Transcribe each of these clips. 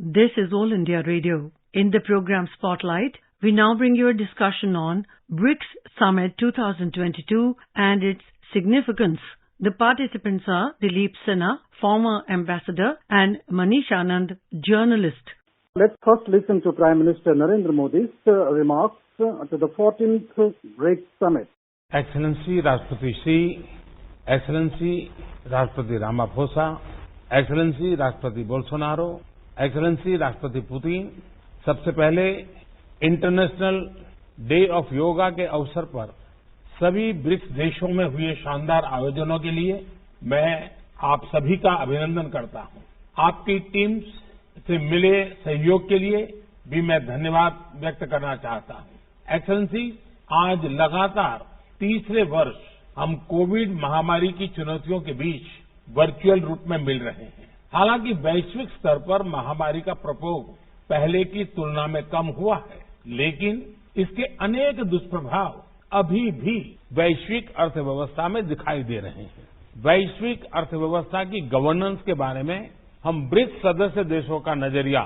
This is All India Radio. In the program Spotlight, we now bring you a discussion on BRICS Summit 2022 and its significance. The participants are Dilip Sinha, former ambassador, and Manish Anand, journalist. Let's first listen to Prime Minister Narendra Modi's remarks to the 14th BRICS Summit. Excellency Rashtrapati Shri, Excellency Rashtrapati Ramaphosa, Excellency Rashtrapati Bolsonaro, Excellency Rashtrapati Putin, सबसे पहले international day of yoga के अवसर पर सभी BRICS देशों में हुए शानदार आयोजनों के लिए मैं आप सभी का अभिनंदन करता हूं। आपकी टीम्स से मिले सहयोग के लिए भी मैं धन्यवाद व्यक्त करना चाहता हूं। एक्सेलेंसी, आज लगातार तीसरे वर्ष हम कोविड महामारी की चुनौतियों के बीच वर्चुअल रूप में मिल रहे हैं। हालांकि वैश्विक स्तर पर महामारी का प्रकोप पहले की तुलना में कम हुआ है, लेकिन इसके अनेक दुष्प्रभाव अभी भी वैश्विक अर्थव्यवस्था में दिखाई दे रहे हैं। वैश्विक अर्थव्यवस्था की गवर्नेंस के बारे में हम ब्रिक्स सदस्य देशों का नजरिया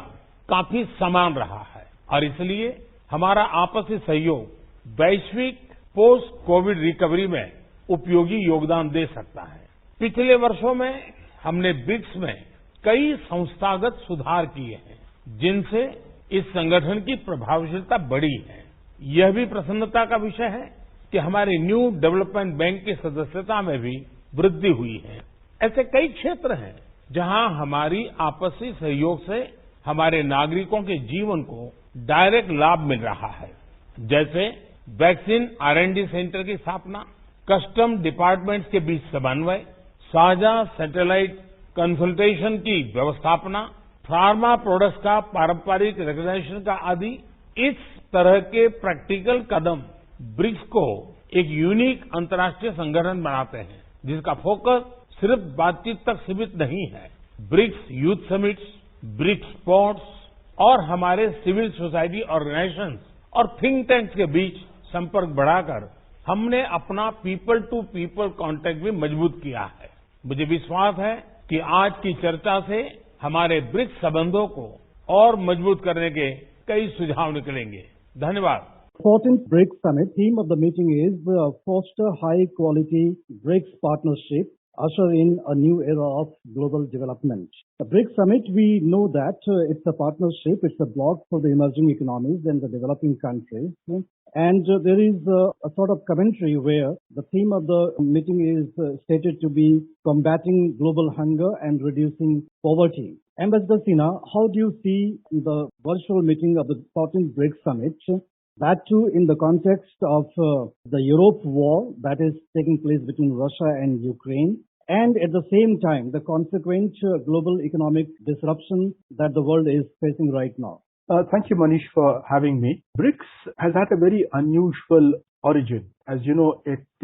काफी समान रहा है और इसलिए हमारा आपसी सहयोग वैश्विक पोस्ट कोविड रिकवरी में उपयोगी योगदान दे सकता है। पिछले वर्षों में हमने ब्रिक्स में कई संस्थागत सुधार किए हैं, जिनसे इस संगठन की प्रभावशीलता बढ़ी है। यह भी प्रसन्नता का विषय है कि हमारे न्यू डेवलपमेंट बैंक की सदस्यता में भी वृद्धि हुई है। ऐसे कई क्षेत्र हैं जहां हमारी आपसी सहयोग से हमारे नागरिकों के जीवन को डायरेक्ट लाभ मिल रहा है, जैसे वैक्सीन R&D सेंटर की स्थापना, कस्टम डिपार्टमेंट्स के बीच समन्वय, साझा सैटेलाइट कंसल्टेशन की व्यवस्थापना, फार्मा प्रोडक्ट्स का पारंपरिक रिकॉग्निशन का आदि। इस तरह के प्रैक्टिकल कदम ब्रिक्स को एक यूनिक अंतर्राष्ट्रीय संगठन बनाते हैं, जिसका फोकस सिर्फ बातचीत तक सीमित नहीं है। BRICS youth summits, BRICS sports और हमारे सिविल सोसाइटी ऑर्गेनाइजेशंस और थिंक टैंक्स के बीच संपर्क बढ़ाकर हमने अपना पीपल टू पीपल कॉन्टैक्ट भी मजबूत किया है। मुझे विश्वास है कि आज की चर्चा से हमारे ब्रिक्स संबंधों को और मजबूत करने के कई सुझाव निकलेंगे। धन्यवाद। 14th BRICS Summit, theme of the meeting is foster high quality BRICS partnership, usher in a new era of global development. The BRICS Summit, we know that it's a partnership, it's a bloc for the emerging economies and the developing countries. And there is a sort of commentary where the theme of the meeting is stated to be combating global hunger and reducing poverty. Ambassador Sinha, how do you see the virtual meeting of the 14th BRICS Summit? That too in the context of the Europe war that is taking place between Russia and Ukraine, and at the same time the consequent global economic disruption that the world is facing right now. Thank you, Manish, for having me. BRICS has had a very unusual origin. As you know,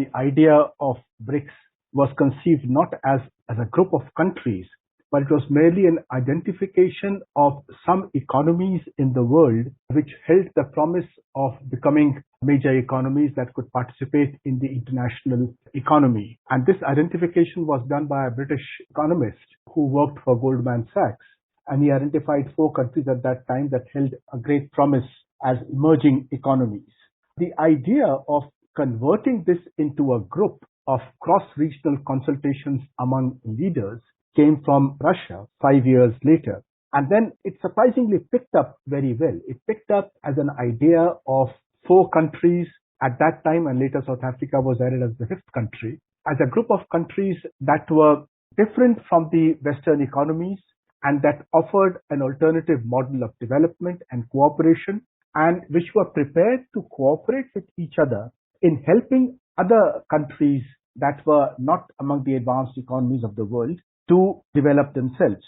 the idea of BRICS was conceived not as a group of countries, but it was merely an identification of some economies in the world which held the promise of becoming major economies that could participate in the international economy. And this identification was done by a British economist who worked for Goldman Sachs. And he identified 4 countries at that time that held a great promise as emerging economies. The idea of converting this into a group of cross-regional consultations among leaders came from Russia 5 years later. And then it surprisingly picked up very well. It picked up as an idea of 4 countries at that time, and later South Africa was added as the 5th country, as a group of countries that were different from the Western economies and that offered an alternative model of development and cooperation, and which were prepared to cooperate with each other in helping other countries that were not among the advanced economies of the world to develop themselves.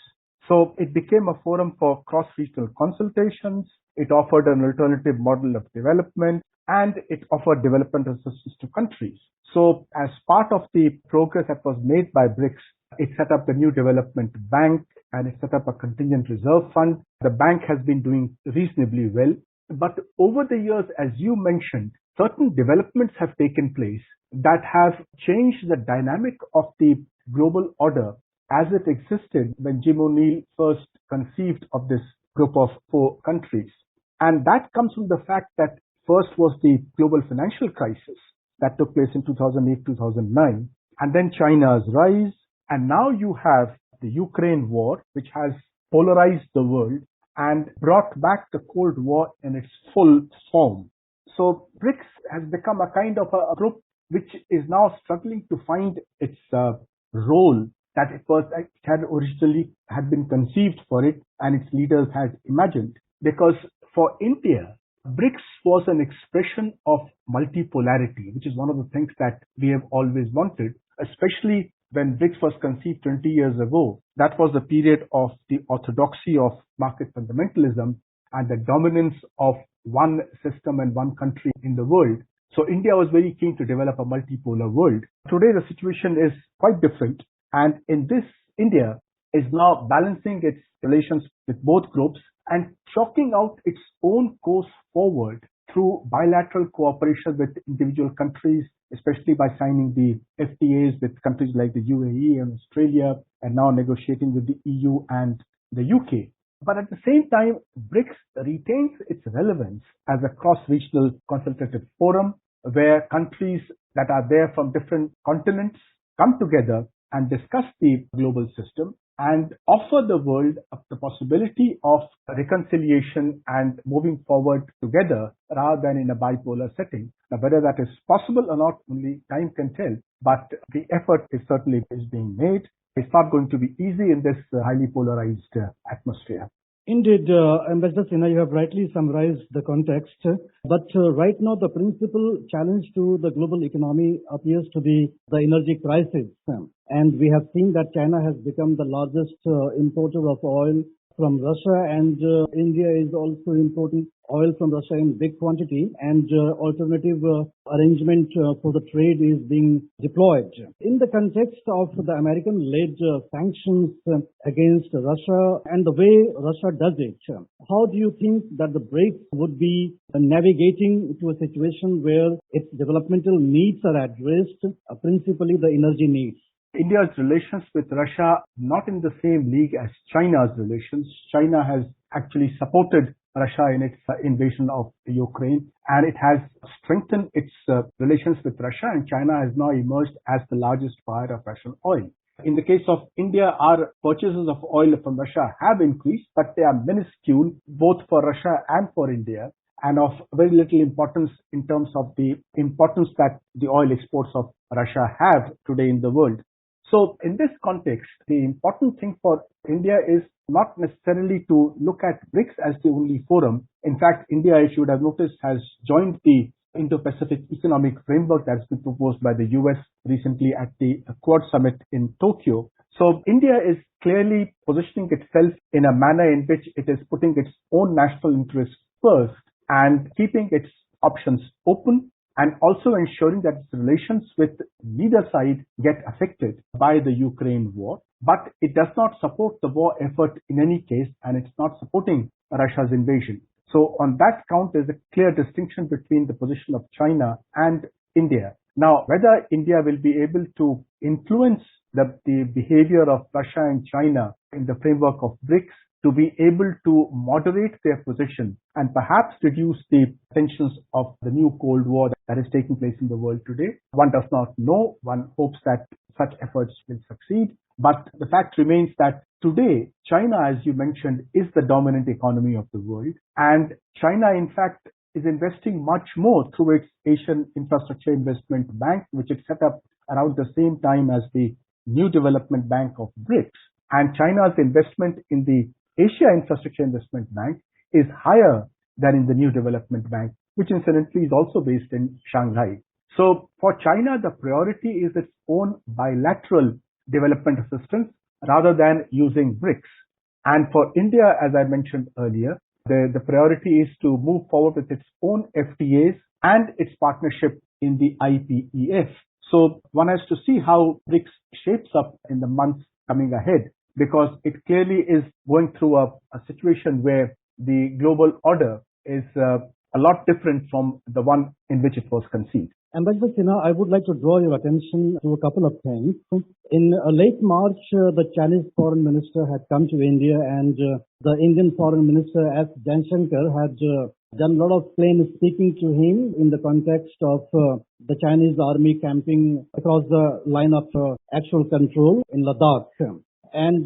So it became a forum for cross-regional consultations. It offered an alternative model of development, and it offered development assistance to countries. So as part of the progress that was made by BRICS, it set up the new development bank and it set up a contingent reserve fund. The bank has been doing reasonably well. But over the years, as you mentioned, certain developments have taken place that have changed the dynamic of the global order as it existed when Jim O'Neill first conceived of this group of four countries. And that comes from the fact that first was the global financial crisis that took place in 2008-2009, and then China's rise, and now you have the Ukraine war, which has polarized the world and brought back the Cold War in its full form. So BRICS has become a kind of a group which is now struggling to find its role that it had originally had been conceived for it and its leaders had imagined. Because for India, BRICS was an expression of multipolarity, which is one of the things that we have always wanted, especially when BRICS was conceived 20 years ago. That was the period of the orthodoxy of market fundamentalism and the dominance of one system and one country in the world. So India was very keen to develop a multipolar world. Today the situation is quite different, and in this India is now balancing its relations with both groups and chalking out its own course forward through bilateral cooperation with individual countries, especially by signing the FTAs with countries like the UAE and Australia, and now negotiating with the EU and the UK. But at the same time, BRICS retains its relevance as a cross-regional consultative forum where countries that are there from different continents come together and discuss the global system and offer the world the possibility of reconciliation and moving forward together rather than in a bipolar setting. Now, whether that is possible or not, only time can tell, but the effort is certainly being made. It's not going to be easy in this highly polarized atmosphere. Indeed, Ambassador Sinha, you have rightly summarized the context. But right now, the principal challenge to the global economy appears to be the energy crisis. And we have seen that China has become the largest importer of oil from Russia, and India is also importing oil from Russia in big quantity, and alternative arrangement for the trade is being deployed. In the context of the American-led sanctions against Russia and the way Russia does it, how do you think that the BRICS would be navigating to a situation where its developmental needs are addressed, principally the energy needs? India's relations with Russia not in the same league as China's relations. China has actually supported Russia in its invasion of Ukraine, and it has strengthened its relations with Russia, and China has now emerged as the largest buyer of Russian oil. In the case of India, our purchases of oil from Russia have increased, but they are minuscule both for Russia and for India, and of very little importance in terms of the importance that the oil exports of Russia have today in the world. So in this context, the important thing for India is not necessarily to look at BRICS as the only forum. In fact, India, if you would have noticed, has joined the Indo-Pacific Economic Framework that's been proposed by the US recently at the Quad Summit in Tokyo. So India is clearly positioning itself in a manner in which it is putting its own national interests first and keeping its options open, and also ensuring that its relations with neither side get affected by the Ukraine war. But it does not support the war effort in any case, and it's not supporting Russia's invasion. So on that count, there's a clear distinction between the position of China and India. Now, whether India will be able to influence the behavior of Russia and China in the framework of BRICS to be able to moderate their position and perhaps reduce the tensions of the new Cold War that is taking place in the world today, one does not know. One hopes that such efforts will succeed. But the fact remains that today, China, as you mentioned, is the dominant economy of the world. And China, in fact, is investing much more through its Asian Infrastructure Investment Bank, which it set up around the same time as the New Development Bank of BRICS. And China's investment in the Asia Infrastructure Investment Bank is higher than in the New Development Bank, which incidentally is also based in Shanghai. So for China, the priority is its own bilateral development assistance rather than using BRICS. And for India, as I mentioned earlier, the priority is to move forward with its own FTAs and its partnership in the IPEF. So one has to see how BRICS shapes up in the months coming ahead, because it clearly is going through a situation where the global order is a lot different from the one in which it was conceived. Ambassador Sinha, I would like to draw your attention to a couple of things. In late March, the Chinese foreign minister had come to India, and the Indian foreign minister S. Jaishankar had done a lot of plain speaking to him in the context of the Chinese army camping across the line of actual control in Ladakh. And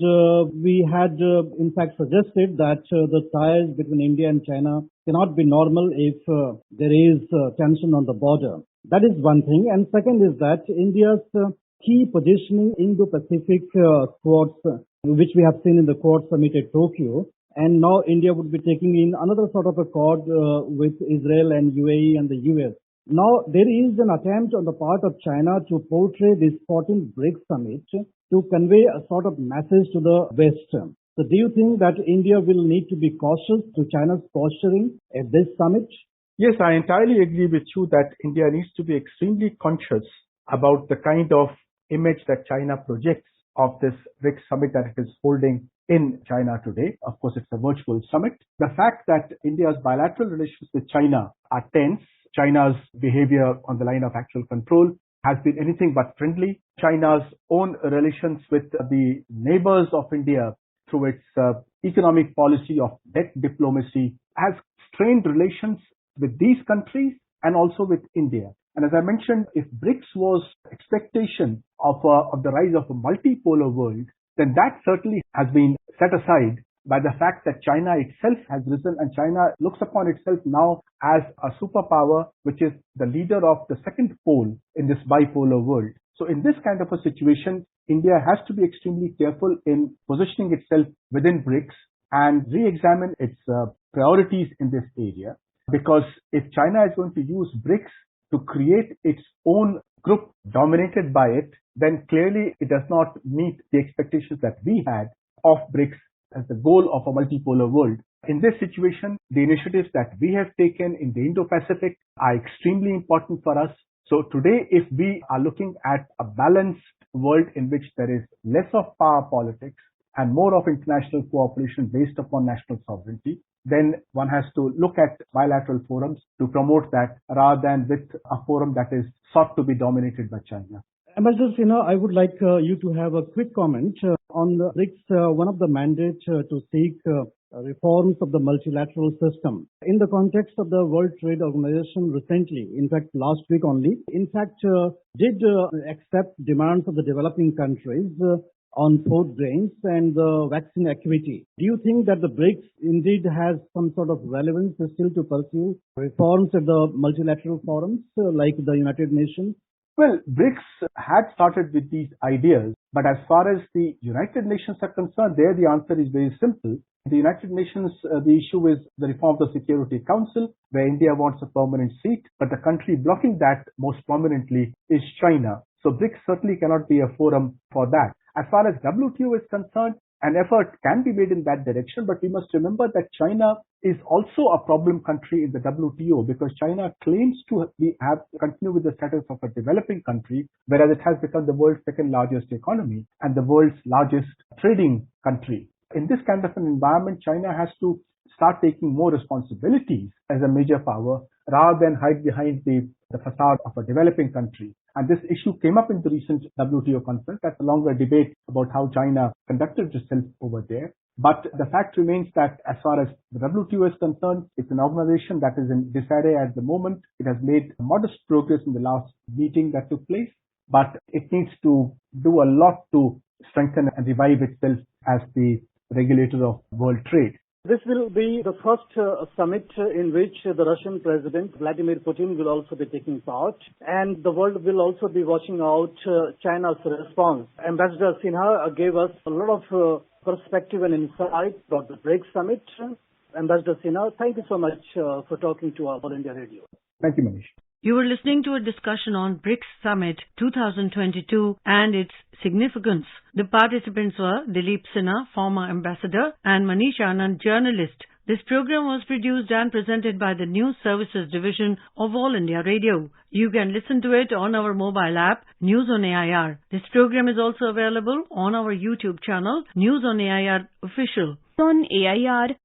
we had, in fact, suggested that the ties between India and China cannot be normal if there is tension on the border. That is one thing. And second is that India's key positioning in the Pacific Quads, which we have seen in the Quad Summit at Tokyo. And now India would be taking in another sort of a Quad with Israel and UAE and the US. Now, there is an attempt on the part of China to portray this 14th BRICS summit to convey a sort of message to the West. So do you think that India will need to be cautious to China's posturing at this summit? Yes, I entirely agree with you that India needs to be extremely conscious about the kind of image that China projects of this BRICS summit that it is holding in China today. Of course, it's a virtual summit. The fact that India's bilateral relations with China are tense, China's behavior on the line of actual control has been anything but friendly. China's own relations with the neighbors of India through its economic policy of debt diplomacy has strained relations with these countries and also with India. And as I mentioned, if BRICS was expectation of the rise of a multipolar world, then that certainly has been set aside by the fact that China itself has risen, and China looks upon itself now as a superpower, which is the leader of the second pole in this bipolar world. So in this kind of a situation, India has to be extremely careful in positioning itself within BRICS and re-examine its priorities in this area. Because if China is going to use BRICS to create its own group dominated by it, then clearly it does not meet the expectations that we had of BRICS as the goal of a multipolar world. In this situation, the initiatives that we have taken in the Indo-Pacific are extremely important for us. So today, if we are looking at a balanced world in which there is less of power politics and more of international cooperation based upon national sovereignty, then one has to look at bilateral forums to promote that rather than with a forum that is sought to be dominated by China. Ambassador Sinha, I would like you to have a quick comment on the BRICS, one of the mandates to seek reforms of the multilateral system. In the context of the World Trade Organization recently, in fact last week only, did accept demands of the developing countries on food grains and vaccine equity. Do you think that the BRICS indeed has some sort of relevance still to pursue reforms at the multilateral forums like the United Nations? Well, BRICS had started with these ideas, but as far as the United Nations are concerned, there the answer is very simple. The United Nations, the issue is the reform of the Security Council, where India wants a permanent seat, but the country blocking that most prominently is China. So BRICS certainly cannot be a forum for that. As far as WTO is concerned, an effort can be made in that direction, but we must remember that China is also a problem country in the WTO because China claims to continue with the status of a developing country, whereas it has become the world's second largest economy and the world's largest trading country. In this kind of an environment, China has to start taking more responsibilities as a major power rather than hide behind the facade of a developing country. And this issue came up in the recent WTO conference. That's a longer debate about how China conducted itself over there. But the fact remains that as far as the WTO is concerned, it's an organization that is in disarray at the moment. It has made modest progress in the last meeting that took place, but it needs to do a lot to strengthen and revive itself as the regulator of world trade. This will be the first summit in which the Russian President Vladimir Putin will also be taking part, and the world will also be watching out China's response. Ambassador Sinha gave us a lot of perspective and insight about the BRICS summit. Ambassador Sinha, thank you so much for talking to our All India Radio. Thank you, Manish. You were listening to a discussion on BRICS Summit 2022 and its significance. The participants were Dilip Sinha, former ambassador, and Manish Anand, journalist. This program was produced and presented by the News Services Division of All India Radio. You can listen to it on our mobile app, News on AIR. This program is also available on our YouTube channel, News on AIR Official. On AIR.nic.in.